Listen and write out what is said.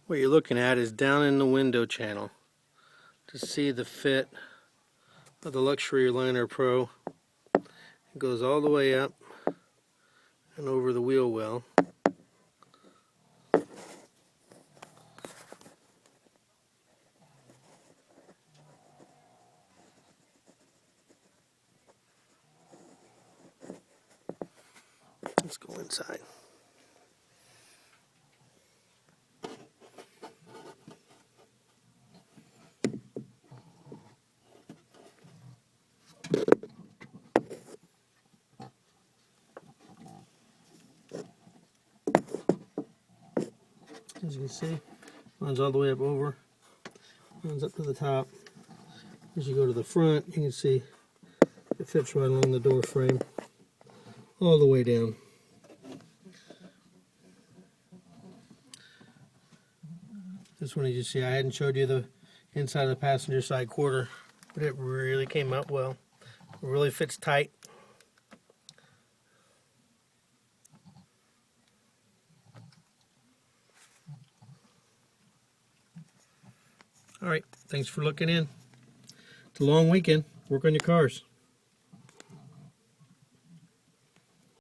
What you're looking at is down in the window channel to see the fit of the Luxury Liner Pro. It goes all the way up and over the wheel well. Let's go inside. As you can see, runs all the way up over, runs up to the top. As you go to the front, you can see it fits right along the door frame, all the way down. This one, as you see, I hadn't showed you the inside of the passenger side quarter, but it really came out well. It really fits tight. All right, thanks for looking in. It's a long weekend. Work on your cars.